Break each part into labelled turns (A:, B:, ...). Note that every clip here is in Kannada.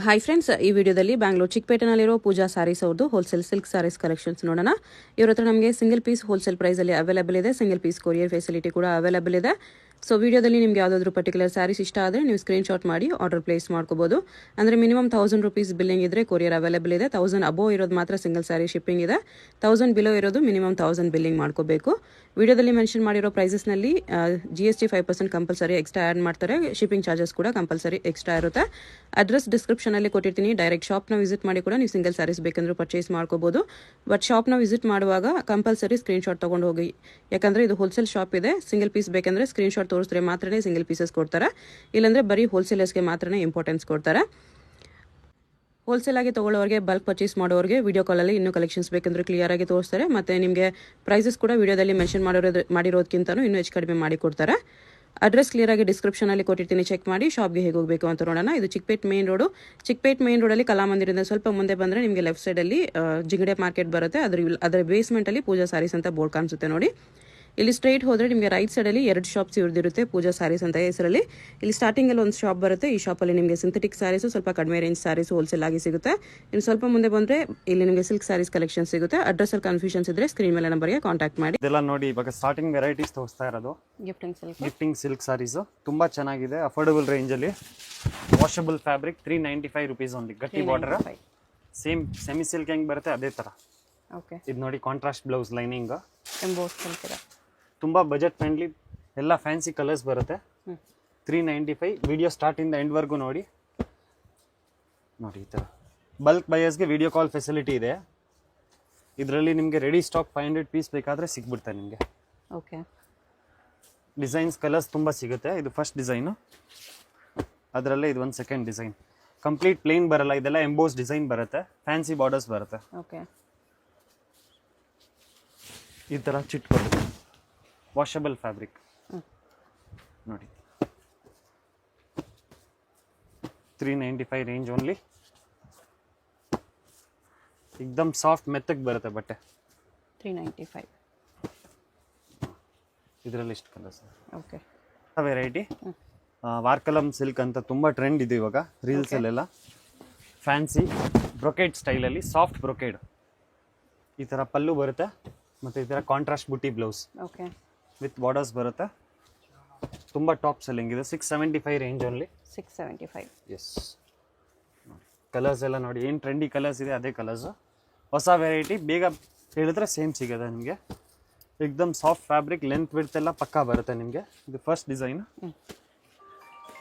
A: ಹಾಯ್ ಫ್ರೆಂಡ್ಸ್, ಈ ವಿಡಿಯೋದಲ್ಲಿ ಬ್ಯಾಂಗ್ಳೂರ್ ಚಿಕ್ಕಪೇಟೆನಲ್ಲಿರೋ ಪೂಜಾ ಸ್ಯಾರೀಸ್ ಅವ್ರದ್ದು ಹೋಲ್ಸೇಲ್ ಸಿಲ್ಕ್ ಸ್ಯಾರೀಸ್ ಕಲೆಕ್ಷನ್ಸ್ ನೋಡೋಣ. ಇವ್ರ ಹತ್ರ ನಮಗೆ ಸಿಂಗಲ್ ಪೀಸ್ ಹೋಲ್ಸೇಲ್ ಪ್ರೈಸಲ್ಲಿ ಅವೈಲೇಬಲ್ ಇದೆ. ಸಿಂಗಲ್ ಪೀಸ್ ಕೊರಿಯರ್ ಫೆಸಿಲಿಟಿ ಕೂಡ ಅವೈಲೇಬಲ್ ಇದೆ. ಸೊ ವಿಡಿಯೋದಲ್ಲಿ ನಿಮಗೆ ಯಾವುದಾದ್ರೂ ಪರ್ಟಿಕ್ಯುಲರ್ ಸ್ಯಾರೀಸ್ ಇಷ್ಟ ಆದರೆ ನೀವು ಸ್ಕ್ರೀನ್ಶಾಟ್ ಮಾಡಿ ಆರ್ಡರ್ ಪ್ಲೇಸ್ ಮಾಡ್ಕೋಬಹುದು. ಅಂದರೆ ಮಿನಿಮಮ್ 1000 rupees ಬಿಲ್ಲಿಂಗ್ ಇದ್ರೆ ಕೊರಿಯರ್ ಅವೈಲೇಬಲ್ ಇದೆ. 1000 ಅಬೋವ್ ಇರೋದು ಮಾತ್ರ ಸಿಂಗಲ್ ಸ್ಯಾರಿ ಶಿಪ್ಪಿಂಗ್ ಇದೆ. 1000 ಬಿಲೋ ಇರೋದು ಮಿನಿಮಮ್ 1000 ಬಿಲ್ಲಿಂಗ್ ಮಾಡ್ಕೋಬೇಕು. ವಿಡಿಯೋದಲ್ಲಿ ಮೆನ್ಷನ್ ಮಾಡಿರೋ ಪ್ರೈಸಸ್ನಲ್ಲಿ GST 5% ಕಂಪಲ್ಸರಿ ಎಕ್ಸ್ಟ್ರಾ ಆ್ಯಡ್ ಮಾಡ್ತಾರೆ. ಶಿಪ್ಪಿಂಗ್ ಚಾರ್ಜಸ್ ಕೂಡ ಕಂಪಲ್ಸರಿ ಎಕ್ಸ್ಟ್ರಾ ಇರುತ್ತೆ. ಅಡ್ರೆಸ್ ಡಿಸ್ಕ್ರಿಪ್ಷನಲ್ಲಿ ಕೊಟ್ಟಿರ್ತೀನಿ. ಡೈರೆಕ್ಟ್ ಶಾಪ್ನ ವಿಸಿಟ್ ಮಾಡಿ ಕೂಡ ನೀವು ಸಿಂಗಲ್ ಸ್ಯಾರೀಸ್ ಬೇಕಂದ್ರೂ ಪರ್ಚೇಸ್ ಮಾಡ್ಕೋಬಹುದು. ಬಟ್ ಶಾಪ್ನ ವಿಸಿಟ್ ಮಾಡುವಾಗ ಕಂಪಲ್ಸರಿ ಸ್ಕ್ರೀನ್ಶಾಟ್ ತೊಗೊಂಡು ಹೋಗಿ, ಯಾಕಂದರೆ ಇದು ಹೋಲ್ಸೇಲ್ ಶಾಪ್ ಇದೆ. ಸಿಂಗಲ್ ಪೀಸ್ ಬೇಕಂದ್ರೆ ಸ್ಕ್ರೀನ್ಶಾಟ್ ತೋರಿಸಿದ್ರೆ ಮಾತ್ರನೇ ಸಿಂಗಲ್ ಪೀಸಸ್ ಕೊಡ್ತಾರೆ. ಇಲ್ಲಾಂದರೆ ಬರೀ ಹೋಲ್ಸೇಲರ್ಸ್ಗೆ ಮಾತ್ರನೇ ಇಂಪಾರ್ಟೆನ್ಸ್ ಕೊಡ್ತಾರೆ. ಹೋಲ್ಸೇಲ್ ಆಗಿ ತೊಗೊಳ್ಳೋರಿಗೆ, ಬಲ್ಕ್ ಪರ್ಚೇಸ್ ಮಾಡೋರಿಗೆ ವಿಡಿಯೋ ಕಾಲಲ್ಲಿ ಇನ್ನೂ ಕಲೆಕ್ಷನ್ಸ್ ಬೇಕಂದ್ರೆ ಕ್ಲಿಯರ್ ಆಗಿ ತೋರಿಸ್ತಾರೆ. ಮತ್ತು ನಿಮಗೆ ಪ್ರೈಸಸ್ ಕೂಡ ವಿಡಿಯೋದಲ್ಲಿ ಮೆನ್ಷನ್ ಮಾಡಿರೋದಕ್ಕಿಂತಲೂ ಇನ್ನೂ ಹೆಚ್ಚು ಕಡಿಮೆ ಮಾಡಿ ಕೊಡ್ತಾರೆ. ಅಡ್ರೆಸ್ ಕ್ಲಿಯರ್ ಆಗಿ ಡಿಸ್ಕ್ರಿಪ್ಷನಲ್ಲಿ ಕೊಟ್ಟಿರ್ತೀನಿ, ಚೆಕ್ ಮಾಡಿ. ಶಾಪ್ಗೆ ಹೇಗೆ ಹೋಗಬೇಕು ಅಂತ ನೋಡೋಣ. ಇದು Chickpet main road. Chickpet main ರೋಡಲ್ಲಿ ಕಲಾಮಂದಿರದಿಂದ ಸ್ವಲ್ಪ ಮುಂದೆ ಬಂದರೆ ನಿಮಗೆ ಲೆಫ್ಟ್ ಸೈಡಲ್ಲಿ ಜಿಂಗಡೆ ಮಾರ್ಕೆಟ್ ಬರುತ್ತೆ. ಅದರ ಬೇಸ್ಮೆಂಟಲ್ಲಿ ಪೂಜಾ ಸ್ಯಾರೀಸ್ ಅಂತ ಬೋರ್ಡ್ ಕಾಣಿಸುತ್ತೆ ನೋಡಿ. ಇಲ್ಲಿ ಸ್ಟ್ರೈಟ್ ಹೋದರೆ ನಿಮಗೆ ರೈಟ್ ಸೈಡಲ್ಲಿ 2 ಶಾಪ್ಸ್ ಇವ್ರದಿರುತ್ತೆ, ಪೂಜಾ ಸ್ಯಾರೀಸ್ ಅಂತ ಹೆಸರಲ್ಲಿ. ಇಲ್ಲಿ ಸ್ಟಾರ್ಟಿಂಗಲ್ಲಿ ಒಂದು ಶಾಪ್ ಬರುತ್ತೆ. ಈ ಶಾಪಲ್ಲಿ ನಿಮಗೆ ಸಿಂಥೆಟಿಕ್ ಸ್ಯಾರೀಸು, ಸ್ವಲ್ಪ ಕಡಿಮೆ ರೇಂಜ್ ಸ್ಯಾರೀಸು ಹೋಲ್ಸೇಲ್ ಆಗಿ ಸಿಗುತ್ತೆ. ಇನ್ನು ಸ್ವಲ್ಪ ಮುಂದೆ ಬಂದರೆ ಇಲ್ಲಿ ನಿಮಗೆ ಸಿಲ್ಕ್ ಸ್ಯಾರೀಸ್ ಕಲೆಕ್ಷನ್ ಸಿಗುತ್ತೆ. ಅಡ್ರೆಸ್ಸಲ್ಲಿ ಕನ್ಫ್ಯೂಷನ್ಸ್ ಇದ್ರೆ ಸ್ಕ್ರೀನ್ ಮೇಲೆ ನಂಬರ್ಗೆ ಕಾಂಟ್ಯಾಕ್ಟ್ ಮಾಡಿ.
B: ಇದೆಲ್ಲ ನೋಡಿ, ಇವಾಗ ಸ್ಟಾರ್ಟಿಂಗ್ ವೆರೈಟೀಸ್ ತೋರಿಸ್ತಾ ಇರೋದು ಗಿಫ್ಟಿಂಗ್ ಸಿಲ್ಕ್ ಸ್ಯಾರೀಸು. ತುಂಬ ಚೆನ್ನಾಗಿದೆ, ಅಫೋರ್ಡಬಲ್ ರೇಂಜಲ್ಲಿ. Washable fabric, 395 rupees only. ಗಟ್ಟಿ ಬಾರ್ಡರ್, ಸೇಮ್ ಸೆಮಿ ಸಿಲ್ಕ್ ಹೆಂಗೆ ಬರುತ್ತೆ ಅದೇ ಥರ. ಇದು ನೋಡಿ, ಕಾಂಟ್ರಾಸ್ಟ್ ಬ್ಲೌಸ್, ಲೈನಿಂಗ್, ತುಂಬ ಬಜೆಟ್ ಫ್ರೆಂಡ್ಲಿ, ಎಲ್ಲ ಫ್ಯಾನ್ಸಿ ಕಲರ್ಸ್ ಬರುತ್ತೆ. 395. ವಿಡಿಯೋ ಸ್ಟಾರ್ಟಿಂದ ಎಂಡ್ವರೆಗೂ ನೋಡಿ ಈ ಥರ. ಬಲ್ಕ್ ಬಯರ್ಸ್ಗೆ ವಿಡಿಯೋ ಕಾಲ್ ಫೆಸಿಲಿಟಿ ಇದೆ. ಇದರಲ್ಲಿ ನಿಮಗೆ ರೆಡಿ ಸ್ಟಾಕ್ 500 ಪೀಸ್ ಬೇಕಾದರೆ ಸಿಕ್ಬಿಡ್ತಾರೆ ನಿಮಗೆ. ಡಿಸೈನ್ಸ್, ಕಲರ್ಸ್ ತುಂಬ ಸಿಗುತ್ತೆ. ಇದು ಫಸ್ಟ್ ಡಿಸೈನು, ಅದರಲ್ಲೇ ಇದು ಒಂದು ಸೆಕೆಂಡ್ ಡಿಸೈನ್. ಕಂಪ್ಲೀಟ್ ಪ್ಲೇನ್ ಬರಲ್ಲ, ಇದೆಲ್ಲ ಎಂಬೋಸ್ ಡಿಸೈನ್ ಬರುತ್ತೆ, ಫ್ಯಾನ್ಸಿ ಬಾರ್ಡರ್ಸ್ ಬರುತ್ತೆ. ಈ ಥರ ಚಿಟ್ಕೊಳ್ಳಿ, ವಾಷಬಲ್ ಫ್ಯಾಬ್ರಿಕ್ ನೋಡಿ. 395 ರೇಂಜ್ ಓನ್ಲಿ. एकदम ಸಾಫ್ಟ್ ಮೆತ್ತಗೆ ಬರುತ್ತೆ ಬಟ್ಟೆ.
A: 395.
B: ಇದರಲ್ಲಿ ಇಷ್ಟು ಕಲರ್ಸ್. ವೆರೈಟಿ ವಾರ್ಕಲಂ ಸಿಲ್ಕ್ ಅಂತ ತುಂಬ ಟ್ರೆಂಡ್ ಇದೆ ಇವಾಗ ರೀಲ್ಸಲ್ಲೆಲ್ಲ. ಫ್ಯಾನ್ಸಿ ಬ್ರೊಕೇಡ್ ಸ್ಟೈಲಲ್ಲಿ, ಸಾಫ್ಟ್ ಬ್ರೊಕೇಡ್. ಈ ಥರ ಪಲ್ಲು ಬರುತ್ತೆ, ಮತ್ತು ಈ ಥರ ಕಾಂಟ್ರಾಸ್ಟ್ ಬುಟ್ಟಿ ಬ್ಲೌಸ್ ವಿತ್ ಬಾರ್ಡರ್ಸ್ ಬರುತ್ತೆ. ತುಂಬ ಟಾಪ್ ಸೆಲ್ಲಿಂಗ್ ಇದೆ. 675 ರೇಂಜ್ ಓನ್ಲಿ.
A: 675.
B: ಎಸ್. ಕಲರ್ಸ್ ಎಲ್ಲ ನೋಡಿ, ಏನು ಟ್ರೆಂಡಿ ಕಲರ್ಸ್ ಇದೆ ಅದೇ ಕಲರ್ಸು. ಹೊಸ ವೆರೈಟಿ, ಬೇಗ ಹೇಳಿದ್ರೆ ಸೇಮ್ ಸಿಗುತ್ತೆ ನಿಮಗೆ. ಎಕ್ದಮ್ ಸಾಫ್ಟ್ ಫ್ಯಾಬ್ರಿಕ್, ಲೆಂತ್ ವಿಡ್ತ್ ಎಲ್ಲ ಪಕ್ಕಾ ಬರುತ್ತೆ ನಿಮಗೆ. ಇದು ಫಸ್ಟ್ ಡಿಸೈನು,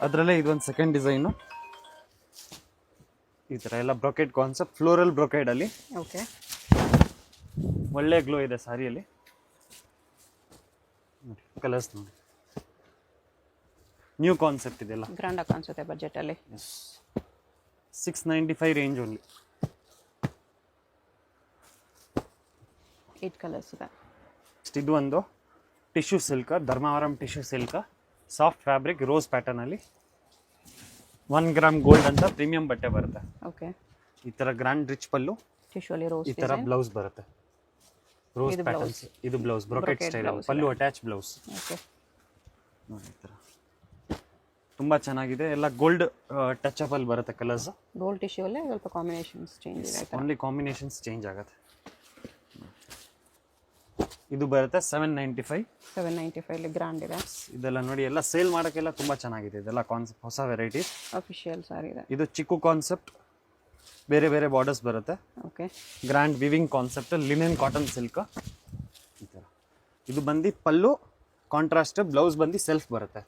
B: ಅದರಲ್ಲೇ ಇದೊಂದು ಸೆಕೆಂಡ್ ಡಿಸೈನು. ಈ ಥರ ಎಲ್ಲ ಬ್ರೊಕೇಡ್ ಕಾನ್ಸೆಪ್ಟ್, ಫ್ಲೋರಲ್ ಬ್ರೊಕೇಡಲ್ಲಿ. ಒಳ್ಳೆ ಗ್ಲೋ ಇದೆ ಸ್ಯಾರಿಯಲ್ಲಿ. ಕಲರ್ಸ್ ನೋಡಿ, ನ್ಯೂ ಕಾನ್ಸೆಪ್ಟ್ ಇದೆಲ್ಲ,
A: ಗ್ರ್ಯಾಂಡ್ ಆಗಿ ಕಾಣಿಸುತ್ತೆ ಬಜೆಟಲ್ಲಿ.
B: 695 ರೇಂಜ್ ಓನ್ಲಿ.
A: 8 ಕಲರ್ಸ್ ಇದೆ.
B: ಇದು ಒಂದು tissue silk, Dharmavaram tissue silk, soft fabric, rose ಪ್ಯಾಟರ್ನಲ್ಲಿ. 1 ಗ್ರಾಮ್ ಗೋಲ್ಡ್ ಅಂತ ಪ್ರೀಮಿಯಂ ಬಟ್ಟೆ ಬರುತ್ತೆ. ಈ ಥರ ಗ್ರ್ಯಾಂಡ್ ರಿಚ್ ಪಲ್ಲು, ಈ ಥರ ಬ್ಲೌಸ್ ಬರುತ್ತೆ, ರೋಸ್ ಪ್ಯಾಟರ್ನ್ಸ್. ಇದು ಬ್ಲೌಸ್ ಬ್ರೊಕೆಟ್ ಸ್ಟೈಲ್, ಪಲ್ಲು ಅಟ್ಯಾಚ್ ಬ್ಲೌಸ್ ನೋಡಿ. ಈ ಥರ ತುಂಬ ಚೆನ್ನಾಗಿದೆ. ಎಲ್ಲ ಗೋಲ್ಡ್ ಟಚ್ ಅಪ್ ಅಲ್ಲಿ ಬರುತ್ತೆ ಕಲರ್ಸ್.
A: ಗೋಲ್ಡ್ ಟಿಶ್ಯೂ ಅಲ್ಲೇ ಸ್ವಲ್ಪ ಕಾಂಬಿನೇಷನ್ಸ್ ಚೇಂಜ್ ಇದೆ.
B: ಓನ್ಲಿ ಕಾಂಬಿನೇಷನ್ಸ್ ಚೇಂಜ್ ಆಗುತ್ತೆ. ಇದು ಬರುತ್ತೆ 795.
A: 795 ಅಲ್ಲಿ ಗ್ರ್ಯಾಂಡ್ ಇದೆ.
B: ಇದೆಲ್ಲ ನೋಡಿ, ಎಲ್ಲ ಸೇಲ್ ಮಾಡೋಕ್ಕೆಲ್ಲ ತುಂಬ ಚೆನ್ನಾಗಿದೆ. ಇದೆಲ್ಲ ಕಾನ್ಸೆಪ್ಟ್, ಹೊಸ ವೆರೈಟಿ,
A: ಅಫಿಷಿಯಲ್ ಸಾರಿ ಇದೆ.
B: ಇದು ಚಿಕ್ಕು ಕಾನ್ಸೆಪ್ಟ್, ಬೇರೆ ಬೇರೆ ಬಾರ್ಡರ್ಸ್ ಬರುತ್ತೆ. Grand viewing concept, linen cotton silk. ಈ ಥರ ಇದು ಬಂದು ಪಲ್ಲು ಕಾಂಟ್ರಾಸ್ಟ್, ಬ್ಲೌಸ್ ಬಂದು ಸೆಲ್ಫ್ ಬರುತ್ತೆ.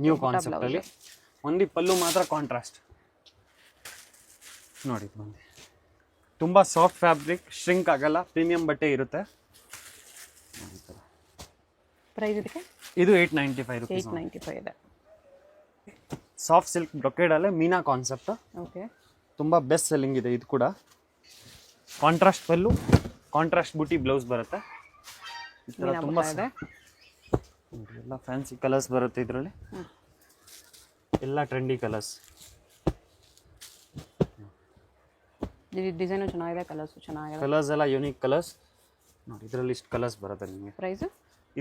B: ನ್ಯೂ ಕಾನ್ಸೆಪ್ಟ್ ಅಲ್ಲಿ ಒಂದು ಪಲ್ಲು ಮಾತ್ರ ಕಾಂಟ್ರಾಸ್ಟ್ ನೋಡಿ. ಬಂದು ತುಂಬ ಸಾಫ್ಟ್ ಫ್ಯಾಬ್ರಿಕ್, ಶ್ರಿಂಕ್ ಆಗಲ್ಲ, ಪ್ರೀಮಿಯಂ ಬಟ್ಟೆ ಇರುತ್ತೆ.
A: ಪ್ರೈಸ್ ಇದಕ್ಕೆ
B: ಇದು 895 rupees.
A: 895 ಇದೆ.
B: ಸಾಫ್ಟ್ ಸಿಲ್ಕ್ ಬ್ರೊಕೇಡ್ ಅಲ್ಲೇ ಮೀನಾ ಕಾನ್ಸೆಪ್ಟ್. ತುಂಬ ಬೆಸ್ಟ್ ಸೆಲ್ಲಿಂಗ್ ಇದೆ. ಇದು ಕೂಡ ಕಾಂಟ್ರಾಸ್ಟ್ ಪಲ್ಲು, ಕಾಂಟ್ರಾಸ್ಟ್ ಬುಟಿ ಬ್ಲೌಸ್ ಬರುತ್ತೆ. ಈ ಥರ ತುಂಬ ಎಲ್ಲ ಫ್ಯಾನ್ಸಿ ಕಲರ್ಸ್ ಬರುತ್ತೆ ಇದರಲ್ಲಿ, ಎಲ್ಲ ಟ್ರೆಂಡಿ ಕಲರ್ಸ್.
A: ಡಿಸೈನು ಚೆನ್ನಾಗಿದೆ, ಕಲರ್ಸು ಚೆನ್ನಾಗಿದೆ.
B: ಕಲರ್ಸ್ ಎಲ್ಲ ಯೂನಿಕ್ ಕಲರ್ಸ್ ನೋಡಿ. ಇದರಲ್ಲಿ ಇಷ್ಟು ಕಲರ್ಸ್ ಬರುತ್ತೆ ನಿಮಗೆ.
A: ಪ್ರೈಸ್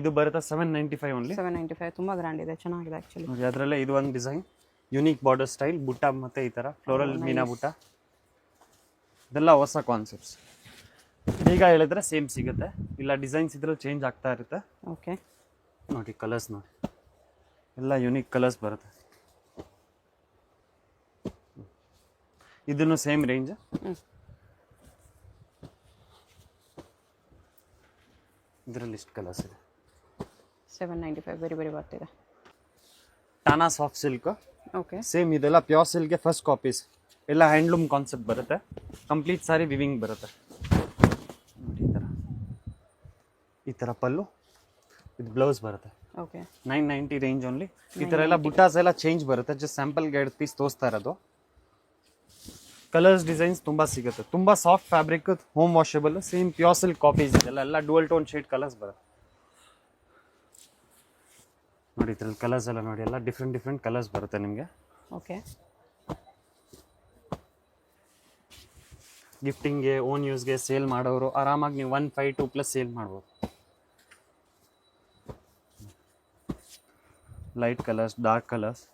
B: ಇದು ಬರುತ್ತೆ 795 ಓನ್ಲಿ.
A: 795 ತುಂಬ ಗ್ರ್ಯಾಂಡ್ ಇದೆ, ಚೆನ್ನಾಗಿದೆ ಆ್ಯಕ್ಚುಲಿ.
B: ನೋಡಿ, ಅದರಲ್ಲೇ ಇದು ಒಂದು ಡಿಸೈನ್, ಯುನೀಕ್ ಬಾರ್ಡರ್ ಸ್ಟೈಲ್ ಬುಟ್ಟ ಮತ್ತು ಈ ಥರ ಫ್ಲೋರಲ್ ಮೀನಾ ಬುಟ್ಟ, ಇದೆಲ್ಲ ಹೊಸ ಕಾನ್ಸೆಪ್ಟ್ಸ್. ಈಗ ಹೇಳಿದ್ರೆ ಸೇಮ್ ಸಿಗುತ್ತೆ, ಇಲ್ಲ ಡಿಸೈನ್ಸ್ ಇದ್ರಲ್ಲಿ ಚೇಂಜ್ ಆಗ್ತಾ ಇರುತ್ತೆ.
A: ಓಕೆ,
B: ನೋಡಿ ಕಲರ್ಸ್ ನೋಡಿ, ಎಲ್ಲ ಯುನೀಕ್ ಕಲರ್ಸ್ ಬರುತ್ತೆ. ಇದನ್ನು ಸೇಮ್ ರೇಂಜ್. ಇದರಲ್ಲಿ ಇಷ್ಟು ಕಲರ್ಸ್ ಇದೆ.
A: 795 ವೆರಿ ವೆರಿ ಬರ್ತಿದೆ.
B: Thane soft silk,
A: okay,
B: same ಇದೆಲ್ಲ ಪ್ಯೂರ್ ಸಿಲ್ಕ್ಗೆ ಫಸ್ಟ್ ಕಾಪೀಸ್, ಎಲ್ಲ ಹ್ಯಾಂಡ್ಲೂಮ್ ಕಾನ್ಸೆಪ್ಟ್ ಬರುತ್ತೆ. ಕಂಪ್ಲೀಟ್ ಸಾರಿ ವಿವಿಂಗ್ ಬರುತ್ತೆ. ನೋಡಿ ಈ ಥರ ಪಲ್ಲು, ಇದು ಬ್ಲೌಸ್ ಬರುತ್ತೆ.
A: Okay,
B: 990 range only. ಈ ಥರ ಎಲ್ಲ ಬುಟ್ಟಾಸ್ ಎಲ್ಲ ಚೇಂಜ್ ಬರುತ್ತೆ. ಜಸ್ಟ್ ಸ್ಯಾಂಪಲ್ಗೆ 2 ಪೀಸ್ ತೋರಿಸ್ತಾ ಇರೋದು. ಕಲರ್ಸ್ ಡಿಸೈನ್ಸ್ ತುಂಬ ಸಿಗುತ್ತೆ. ತುಂಬ soft fabric, home washable, same pure silk copies ಇದೆಲ್ಲ, ಎಲ್ಲ ಡುವಲ್ ಟೋನ್ ಶೇಡ್ ಕಲರ್ಸ್ ಬರುತ್ತೆ. ನೋಡಿ ಇದ್ರಲ್ಲಿ ಕಲರ್ಸ್ ಎಲ್ಲ ನೋಡಿ, ಎಲ್ಲ ಡಿಫ್ರೆಂಟ್ ಕಲರ್ಸ್ ಬರುತ್ತೆ ನಿಮಗೆ.
A: ಓಕೆ,
B: ಗಿಫ್ಟಿಂಗ್ಗೆ, ಓನ್ ಯೂಸ್ಗೆ, ಸೇಲ್ ಮಾಡೋರು ಆರಾಮಾಗಿ ನೀವು 152+ ಸೇಲ್ ಮಾಡ್ಬೋದು. ಲೈಟ್ ಕಲರ್ಸ್, ಡಾರ್ಕ್ ಕಲರ್ಸ್,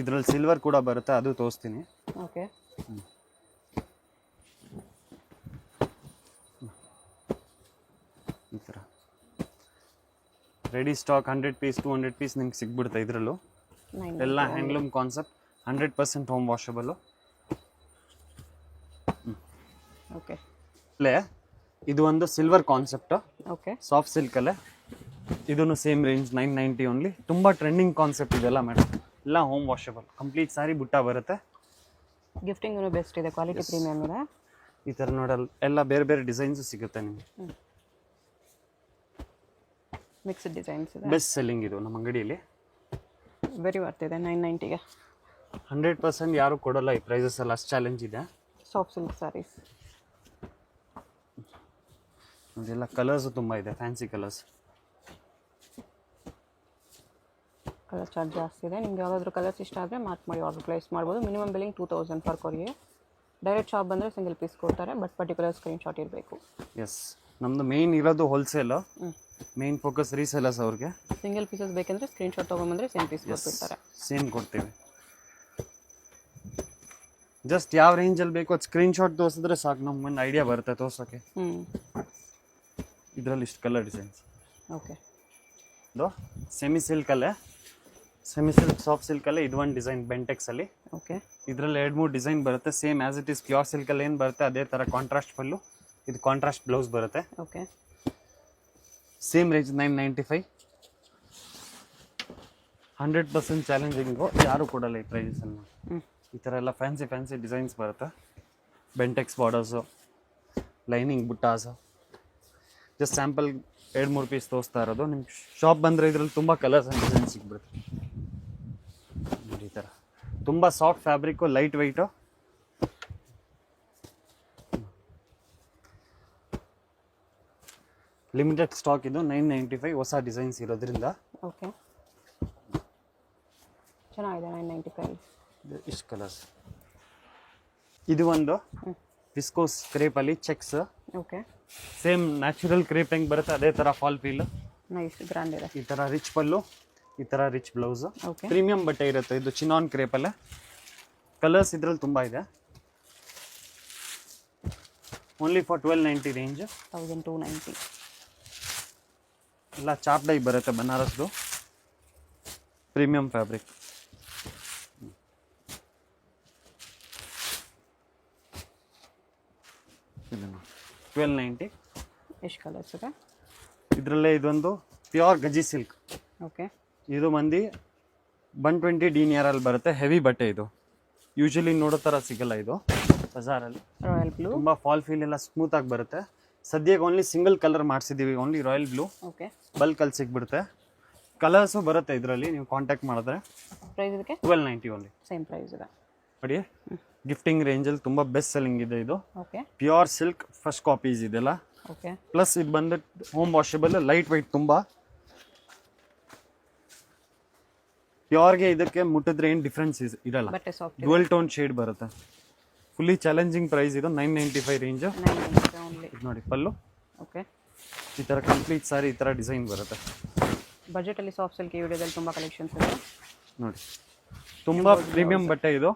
B: ಇದರಲ್ಲಿ ಸಿಲ್ವರ್ ಕೂಡ ಬರುತ್ತೆ, ಅದು ತೋರಿಸ್ತೀನಿ.
A: ಓಕೆ,
B: ಈ ಥರ ರೆಡಿ ಸ್ಟಾಕ್ 100 ಪೀಸ್ 200 ಪೀಸ್ ನಿಮ್ಗೆ ಸಿಗ್ಬಿಡುತ್ತೆ. ಇದರಲ್ಲೂ ಎಲ್ಲ handloom concept, 100% home washable.
A: Okay,
B: ಇದು ಒಂದು ಸಿಲ್ವರ್ ಕಾನ್ಸೆಪ್ಟ್,
A: ಓಕೆ,
B: ಸಾಫ್ಟ್ ಸಿಲ್ಕಲ್ಲೇ. ಇದನ್ನು ಸೇಮ್ ರೇಂಜ್ 990 ಓನ್ಲಿ. ತುಂಬ ಟ್ರೆಂಡಿಂಗ್ ಕಾನ್ಸೆಪ್ಟ್ ಇದೆಲ್ಲ ಮೇಡಮ್, ಎಲ್ಲ ಹೋಮ್ ವಾಷಬಲ್. ಕಂಪ್ಲೀಟ್ ಸಾರಿ ಬುಟ್ಟ ಬರುತ್ತೆ.
A: ಗಿಫ್ಟಿಂಗು ಬೆಸ್ಟ್ ಇದೆ, ಕ್ವಾಲಿಟಿ ಪ್ರೀಮಿಯಮ್ ಇದೆ.
B: ಈ ಥರ ನೋಡಲ್ ಎಲ್ಲ ಬೇರೆ ಬೇರೆ ಡಿಸೈನ್ಸ್ ಸಿಗುತ್ತೆ ನಿಮಗೆ.
A: ಮಿಕ್ಸ್ಡ್ ಡಿಸೈನ್ಸ್ ಇದೆ.
B: ಬೆಸ್ಟ್ ಸೆಲ್ಲಿಂಗ್ ಇದು ನಮ್ಮ ಅಂಗಡಿಯಲ್ಲಿ.
A: ವೆರಿ ಬರ್ತಿದೆ 990ಗೆ.
B: 100% ಯಾರು ಕೊಡೋಲ್ಲ ಈ ಪ್ರೈಸಸ್ ಎಲ್ಲ, ಅಷ್ಟು ಚಾಲೆಂಜ್ ಇದೆ.
A: Soft silk sarees.
B: ಅದೆಲ್ಲ ಕಲರ್ಸು ತುಂಬ ಇದೆ, ಫ್ಯಾನ್ಸಿ ಕಲರ್ಸ್.
A: ಕಲರ್ ಚಾರ್ಟ್ ಜಾಸ್ತಿ ಇದೆ. ನಿಮ್ಗೆ ಯಾವುದಾದ್ರೂ ಕಲರ್ಸ್ ಇಷ್ಟ ಆದರೆ ಮಾರ್ಕ್ ಮಾಡಿ ಆರ್ಡರ್ ಪ್ಲೇಸ್ ಮಾಡ್ಬೋದು. Minimum billing 2000 for courier. Direct shop ಬಂದರೆ ಸಿಂಗಲ್ ಪೀಸ್ ಕೊಡ್ತಾರೆ, ಬಟ್ ಪರ್ಟಿಕ್ಯುಲರ್ ಸ್ಕ್ರೀನ್ಶಾಟ್ ಇರಬೇಕು.
B: ಎಸ್, ನಮ್ಮದು ಮೇನ್ ಇರೋದು ಹೋಲ್ಸೇಲು, ಮೇನ್ ಫೋಕಸ್ ರೀಸೇಲರ್ಸ್ ಅವ್ರಿಗೆ.
A: ಸಿಂಗಲ್ ಪೀಸಸ್ ಬೇಕಂದ್ರೆ ಸ್ಕ್ರೀನ್ಶಾಟ್ ತೊಗೊಂಬಂದರೆ ಸೇಮ್ ಪೀಸ್ ಕೊಟ್ಬಿಡ್ತಾರೆ.
B: ಸೇಮ್ ಕೊಡ್ತೀವಿ. ಜಸ್ಟ್ ಯಾವ ರೇಂಜಲ್ಲಿ ಬೇಕೋ ಅದು ಸ್ಕ್ರೀನ್ಶಾಟ್ ತೋರಿಸಿದ್ರೆ ಸಾಕು, ನಮ್ಗೆ ಒಂದು ಐಡಿಯಾ ಬರುತ್ತೆ ತೋರ್ಸೋಕ್ಕೆ. ಇದರಲ್ಲಿ ಇಷ್ಟು ಕಲರ್ ಡಿಸೈನ್ಸ್.
A: ಓಕೆ,
B: ಇದು ಸೆಮಿ ಸಿಲ್ಕಲ್ಲೇ, ಸೆಮಿ ಸಿಲ್ಕ್ ಸಾಫ್ಟ್ ಸಿಲ್ಕಲ್ಲೇ ಇದು ಒಂದು ಡಿಸೈನ್ ಬೆಂಟೆಕ್ಸಲ್ಲಿ.
A: ಓಕೆ,
B: ಇದರಲ್ಲಿ 2-3 ಡಿಸೈನ್ ಬರುತ್ತೆ. Same as it is pure ಸಿಲ್ಕಲ್ಲಿ ಏನು ಬರುತ್ತೆ ಅದೇ ಥರ ಕಾಂಟ್ರಾಸ್ಟ್ ಪಲ್ಲು, ಇದು ಕಾಂಟ್ರಾಸ್ಟ್ ಬ್ಲೌಸ್ ಬರುತ್ತೆ.
A: Okay,
B: same range 995. 100% ಚಾಲೆಂಜಿಂಗು, ಯಾರು ಕೊಡಲ್ಲ ಈ ಪ್ರೈಸನ್ನು. ಈ ಥರ ಎಲ್ಲ ಫ್ಯಾನ್ಸಿ ಡಿಸೈನ್ಸ್ ಬರುತ್ತೆ. ಬೆಂಟೆಕ್ಸ್ ಬಾರ್ಡರ್ಸು, ಲೈನಿಂಗ್ ಬುಟ್ಟಾಸು. ಜಸ್ಟ್ ಸ್ಯಾಂಪಲ್ 2-3 ಪೀಸ್ ತೋರಿಸ್ತಾ ಇರೋದು. ನಿಮ್ಮ ಶಾಪ್ ಬಂದರೆ ಇದರಲ್ಲಿ ತುಂಬ ಕಲರ್ಸ್ ಆ್ಯಂಡ್ ಡಿಸೈನ್ಸ್ ಸಿಗ್ಬಿಡುತ್ತೆ. ಈ ಥರ ತುಂಬ soft fabric, light weight. Limited stock ಇದು, 995. ಹೊಸ ಡಿಸೈನ್ಸ್ ಇರೋದ್ರಿಂದ.
A: ಓಕೆ, ಚೆನ್ನಾಗಿದೆ 995.
B: ಇಷ್ಟು ಕಲರ್ಸ್. ಇದು ಒಂದು ವಿಸ್ಕೋಸ್ ಕ್ರೇಪಲ್ಲಿ checks.
A: Okay,
B: same natural crepe ಹೆಂಗೆ ಬರುತ್ತೆ ಅದೇ ಥರ ಫಾಲ್ ಫೀಲ್.
A: ನೈಸ್, ಗ್ರ್ಯಾಂಡ್ ಇದೆ.
B: ಈ ಥರ ರಿಚ್ ಪಲ್ಲು, ಈ ಥರ ರಿಚ್ ಬ್ಲೌಸು.
A: ಓಕೆ,
B: ಪ್ರೀಮಿಯಂ ಬಟ್ಟೆ ಇರುತ್ತೆ ಇದು, ಚಿನಾನ್ ಕ್ರೇಪಲ್ಲೇ. ಕಲರ್ಸ್ ಇದ್ರಲ್ಲಿ ತುಂಬ ಇದೆ. Only for 1290 range.
A: 1290.
B: ಎಲ್ಲ ಚಾಪ್ ಡೈ ಬರುತ್ತೆ, ಬನಾರಸ್ದು ಪ್ರೀಮಿಯಂ ಫ್ಯಾಬ್ರಿಕ್. ಇದನ್ನು 1290.
A: ಎಷ್ಟು ಕಲರ್ಸ್ ಇದೆ?
B: ಇದರಲ್ಲೇ ಇದೊಂದು ಪ್ಯೂರ್ ಗಜಿ ಸಿಲ್ಕ್.
A: ಓಕೆ,
B: ಇದು ಮಂದಿ 120 DNR ಬರುತ್ತೆ. ಹೆವಿ ಬಟ್ಟೆ ಇದು, ಯೂಶಲಿ ನೋಡೋ ಥರ ಸಿಗಲ್ಲ ಇದು ಬಜಾರಲ್ಲಿ.
A: Royal blue.
B: ತುಂಬ ಫಾಲ್ ಫೀಲ್ ಎಲ್ಲ ಸ್ಮೂತಾಗಿ ಬರುತ್ತೆ. ಸದ್ಯಕ್ಕೆ ಓನ್ಲಿ ಸಿಂಗಲ್ ಕಲರ್ ಮಾಡಿಸಿದ್ದೀವಿ, ಓನ್ಲಿ ರಾಯಲ್ ಬ್ಲೂ.
A: ಓಕೆ,
B: ಬಲ್ಕಲ್ಲಿ ಸಿಗ್ಬಿಡುತ್ತೆ. ಕಲರ್ಸು ಬರುತ್ತೆ ಇದರಲ್ಲಿ, ನೀವು ಕಾಂಟ್ಯಾಕ್ಟ್ ಮಾಡಿದ್ರೆ.
A: ಪ್ರೈಸ್ ಇದಕ್ಕೆ
B: 1290 ಓನ್ಲಿ.
A: ಸೇಮ್ ಪ್ರೈಸ್ ಇದೆ
B: ನೋಡಿ. ಗಿಫ್ಟಿಂಗ್ ರೇಂಜಲ್ಲಿ ತುಂಬ ಬೆಸ್ಟ್ ಸೆಲ್ಲಿಂಗ್ ಇದೆ ಇದು.
A: Okay,
B: pure silk first copies ಇದೆಲ್ಲ.
A: ಓಕೆ,
B: ಪ್ಲಸ್ ಇದು ಬಂದು ಹೋಮ್ ವಾಷಬಲ್, ಲೈಟ್ ವೆಯ್ಟ್. ತುಂಬ ಪ್ಯೂರ್ಗೆ ಇದಕ್ಕೆ ಮುಟ್ಟಿದ್ರೆ ಏನು ಡಿಫ್ರೆನ್ಸ್ ಇರಲ್ಲ.
A: ಬಟ್ಟೆ ಸಾಫ್ಟ್,
B: ಡುವಲ್ ಟೋನ್ ಶೇಡ್ ಬರುತ್ತೆ. ಫುಲ್ಲಿ ಚಾಲೆಂಜಿಂಗ್ ಪ್ರೈಸ್ ಇದು, 995 ರೇಂಜು.
A: 990 ಓನ್ಲಿ.
B: ಇದು ನೋಡಿ ಪಲ್ಲು.
A: ಓಕೆ,
B: ಈ ಥರ ಕಂಪ್ಲೀಟ್ ಸಾರಿ ಈ ಥರ ಡಿಸೈನ್ ಬರುತ್ತೆ.
A: ಬಜೆಟಲ್ಲಿ ಸಾಫ್ಟ್ ಸಿಲ್ಕ್ ಈ ವಿಡಿಯೋದಲ್ಲಿ ತುಂಬ ಕಲೆಕ್ಷನ್ಸ್ ಇದೆ
B: ನೋಡಿ. ತುಂಬಾ ಪ್ರೀಮಿಯಂ ಬಟ್ಟೆ ಇದು.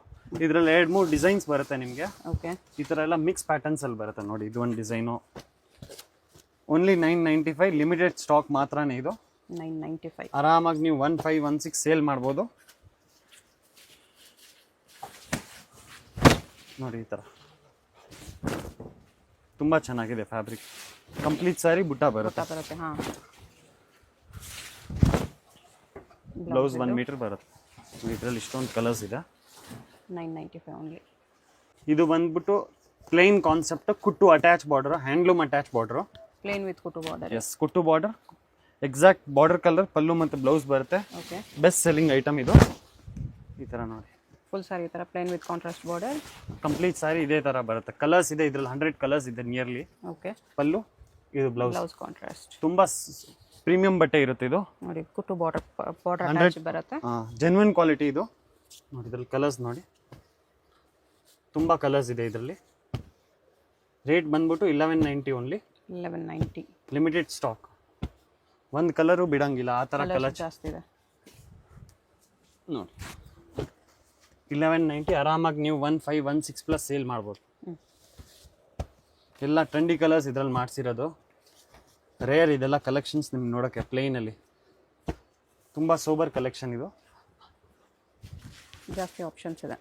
B: ಇದ್ರಲ್ಲಿ 2-3 ಡಿಸೈನ್ಸ್ ಬರುತ್ತೆ ನಿಮಗೆ.
A: ಓಕೆ.
B: ಈ ತರ ಎಲ್ಲ ಮಿಕ್ಸ್ ಪ್ಯಾಟರ್ನ್ಸ್ ಅಲ್ಲಿ ಬರುತ್ತೆ ನೋಡಿ. ಇದು ಒಂದು ಡಿಸೈನು. ಓನ್ಲಿ 995 ಲಿಮಿಟೆಡ್ ಸ್ಟಾಕ್ ಮಾತ್ರನೇ ಇದು.
A: 995.
B: ಆರಾಮಾಗಿ ನೀವು 1516 ಸೇಲ್ ಮಾಡ್ಬೋದು ನೋಡಿ. ಈ ತರ ತುಂಬಾ ಚೆನ್ನಾಗಿದೆ ಫ್ಯಾಬ್ರಿಕ್. ಕಂಪ್ಲೀಟ್ ಸಾರಿ ಬುಟ್ಟ ಬರುತ್ತೆ.
A: ಹಾ.
B: ಬ್ಲೌಸ್ 1 ಮೀಟರ್ ಬರುತ್ತೆ. ಇದರಲ್ಲಿ ಇಷ್ಟೊಂದು ಕಲರ್ಸ್ ಇದೆ.
A: 995 ಓನ್ಲಿ.
B: ಇದು ಬಂದ್ಬಿಟ್ಟು ಪ್ಲೇನ್ ಕಾನ್ಸೆಪ್ಟ್, ಕುಟ್ಟು attach border, handloom attach border.
A: Plain with ಕುಟ್ಟು ಬಾರ್ಡರ್.
B: ಎಸ್, ಕುಟ್ಟು border, exact border colour, pallu ಮತ್ತು ಬ್ಲೌಸ್ ಬರುತ್ತೆ.
A: ಓಕೆ.
B: ಬೆಸ್ಟ್ ಸೆಲ್ಲಿಂಗ್ ಐಟಮ್ ಇದು. ಈ ತರ ನೋಡಿ,
A: ಫುಲ್ ಸಾರಿ ಈ ತರ plain with contrast border.
B: Complete sari ಇದೇ ತರ ಬರುತ್ತೆ. ಕಲರ್ಸ್ ಇದೆ ಇದ್ರಲ್ಲಿ 100 ಕಲರ್ಸ್ ಇದೆ ನಿಯರ್ಲಿ.
A: ಓಕೆ.
B: ಪಲ್ಲು, ಇದು ಬ್ಲೌಸ್.
A: Blouse contrast.
B: ತುಂಬಾ ಪ್ರೀಮಿಯಂ ಬಟ್ಟೆ ಇರುತ್ತೆ ಇದು.
A: ನೋಡಿ ಕುಟ್ಟು ಬಾರ್ಡರ್ ಅಟ್ಯಾಚ್ ಬರುತ್ತೆ.
B: ಜೆನ್ಯೂನ್ ಕ್ವಾಲಿಟಿ ಇದು ನೋಡಿ. ಇದ್ರಲ್ಲಿ ಕಲರ್ಸ್ ನೋಡಿ, ತುಂಬಾ ಕಲರ್ಸ್ ಇದೆ ಇದರಲ್ಲಿ. ರೇಟ್ ಬಂದ್ಬಿಟ್ಟು 1190 ಓನ್ಲಿ.
A: 1190.
B: Limited stock. ಒಂದು ಕಲರು ಬಿಡಂಗಿಲ್ಲ, ಆ ತರ ಕಲರ್
A: ಜಾಸ್ತಿ ಇದೆ
B: ನೋಡಿ. 1190 ಆರಾಮಾಗಿ ನೀವು 1516 ಪ್ಲಸ್ ಸೇಲ್ ಮಾಡ್ಬೋದು. ಎಲ್ಲ ಟ್ರೆಂಡಿ ಕಲರ್ಸ್ ಇದ್ರಲ್ಲಿ ಮಾಡಿಸಿರೋದು. ರೇರ್ ಇದೆಲ್ಲ ಕಲೆಕ್ಷನ್ಸ್ ನಿಮ್ಗೆ ನೋಡೋಕ್ಕೆ. ಪ್ಲೇನಲ್ಲಿ ತುಂಬ ಸೋಬರ್ ಕಲೆಕ್ಷನ್ ಇದು.
A: ಜಾಸ್ತಿ ಆಪ್ಷನ್ಸ್ ಇದೆ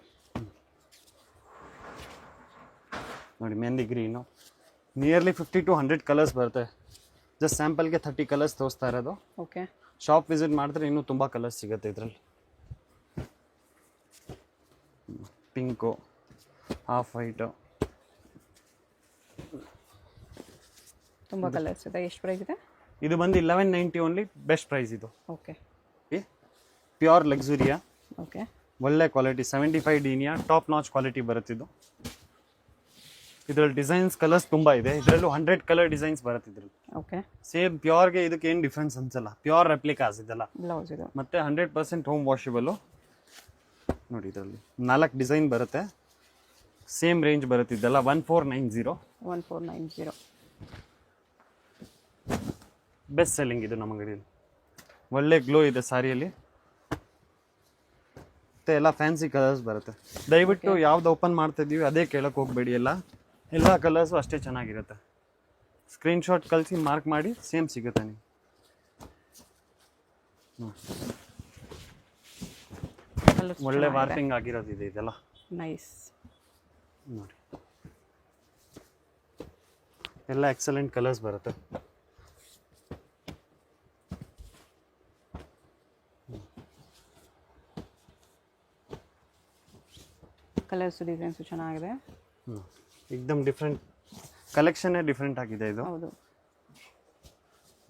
B: ನೋಡಿ. Mehndi green nearly 50 to 100 colours ಬರುತ್ತೆ. ಜಸ್ಟ್ ಸ್ಯಾಂಪಲ್ಗೆ 30 ಕಲರ್ಸ್ ತೋರಿಸ್ತಾ ಇರೋದು.
A: ಓಕೆ.
B: ಶಾಪ್ ವಿಸಿಟ್ ಮಾಡಿದ್ರೆ ಇನ್ನೂ ತುಂಬ ಕಲರ್ಸ್ ಸಿಗುತ್ತೆ ಇದರಲ್ಲಿ. ಪಿಂಕು, ಹಾಫ್ ವೈಟು,
A: ತುಂಬ ಕಲರ್ಸ್ ಇದೆ. ಎಷ್ಟು ಪ್ರೈಸ್ ಇದೆ
B: ಇದು? ಬಂದು 1190 ಓನ್ಲಿ. ಬೆಸ್ಟ್ ಪ್ರೈಸ್ ಇದು.
A: ಓಕೆ.
B: ಪ್ಯೂರ್ ಲಕ್ಸುರಿಯಾ.
A: ಓಕೆ.
B: ಒಳ್ಳೆ ಕ್ವಾಲಿಟಿ, 75 ಡೀನಿಯಾ, ಟಾಪ್ ನಾಚ್ ಕ್ವಾಲಿಟಿ ಬರುತ್ತೆ ಇದು. ಇದರಲ್ಲಿ ಡಿಸೈನ್ಸ್ ಕಲರ್ಸ್ ತುಂಬ ಇದೆ. ಇದರಲ್ಲೂ 100 ಕಲರ್ ಡಿಸೈನ್ಸ್ ಬರುತ್ತೆ ಇದ್ರಲ್ಲಿ.
A: ಓಕೆ.
B: ಸೇಮ್ ಪ್ಯೂರ್ಗೆ ಇದಕ್ಕೆ ಏನು ಡಿಫ್ರೆನ್ಸ್ ಅನ್ಸಲ್ಲ. ಪ್ಯೂರ್ ರೆಪ್ಲಿಕಾಸ್ ಇದೆಲ್ಲ.
A: ಬ್ಲೌಸ್ ಇದು
B: ಮತ್ತೆ 100% ಹೋಮ್ ವಾಷಬಲು ನೋಡಿ. ಇದರಲ್ಲಿ 4 ಡಿಸೈನ್ ಬರುತ್ತೆ. ಸೇಮ್ ರೇಂಜ್ ಬರುತ್ತೆ ಇದೆಲ್ಲ. 1490.
A: 1490.
B: ಬೆಸ್ಟ್ ಸೆಲ್ಲಿಂಗ್ ಇದು ನಮ್ಮ ಅಂಗಡಿಯಲ್ಲಿ. ಒಳ್ಳೆ ಗ್ಲೋ ಇದೆ ಸಾರಿಯಲ್ಲಿ. ಮತ್ತೆ ಎಲ್ಲ ಫ್ಯಾನ್ಸಿ ಕಲರ್ಸ್ ಬರುತ್ತೆ. ದಯವಿಟ್ಟು ಯಾವ್ದು ಓಪನ್ ಮಾಡ್ತಾ ಇದೀವಿ ಅದೇ ಕೇಳಕ್ಕೆ ಹೋಗಬೇಡಿ. ಎಲ್ಲ ಕಲರ್ಸು ಅಷ್ಟೇ ಚೆನ್ನಾಗಿರುತ್ತೆ. ಸ್ಕ್ರೀನ್ಶಾಟ್ ಕಳಿಸಿ ಮಾರ್ಕ್ ಮಾಡಿ, ಸೇಮ್ ಸಿಗುತ್ತೆ ನೀವು. ಒಳ್ಳೆ ವಾರ್ಪಿಂಗ್ ಆಗಿರೋದಿದೆ ಇದೆಲ್ಲ.
A: ನೈಸ್
B: ನೋಡಿ. ಎಲ್ಲ ಎಕ್ಸಲೆಂಟ್ ಕಲರ್ಸ್ ಬರುತ್ತೆ.
A: ಕಲರ್ಸ್ ಡಿಸೈನ್ಸ್ ಚೆನ್ನಾಗಿದೆ.
B: ಏಕ್ದಮ್ ಡಿಫ್ರೆಂಟ್ ಕಲೆಕ್ಷನ್ನೇ ಡಿಫ್ರೆಂಟ್ ಆಗಿದೆ ಇದು.
A: ಹೌದು.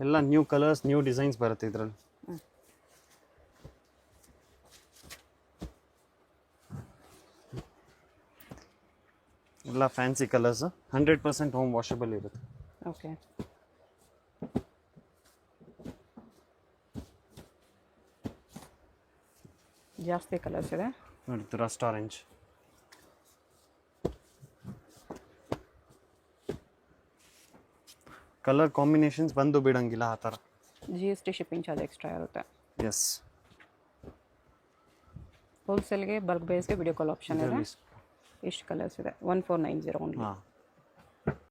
B: ಎಲ್ಲ ನ್ಯೂ ಕಲರ್ಸ್, ನ್ಯೂ ಡಿಸೈನ್ಸ್ ಬರುತ್ತೆ ಇದರಲ್ಲಿ. ಎಲ್ಲ ಫ್ಯಾನ್ಸಿ ಕಲರ್ಸ್, 100% ಹೋಮ್ ವಾಷಬಲ್ ಇರುತ್ತೆ.
A: ಓಕೆ. ಜಾಸ್ತಿ ಕಲರ್ಸ್ ಇದೆ
B: ನೋಡಿ. ರಸ್ಟ್ ಆರೆಂಜ್, ಕಲರ್ ಕಾಂಬಿನೇಷನ್ಸ್ ಬಂದು ಬಿಡಂಗಿಲ್ಲ ಆ ಥರ.
A: GST ಶಿಪ್ಪಿಂಗ್ ಚಾರ್ಜ್ ಎಕ್ಸ್ಟ್ರಾ ಇರುತ್ತೆ.
B: ಎಸ್.
A: ಹೋಲ್ಸೇಲ್ಗೆ ಬಲ್ಕ್ ಬೇಸ್ಗೆ ವಿಡಿಯೋ ಕಾಲ್ ಆಪ್ಷನ್ ಇದೆ. ಇಷ್ಟು ಕಲರ್ಸ್ ಇದೆ. 1490 ಓನ್ಲಿ.
B: ಹಾಂ.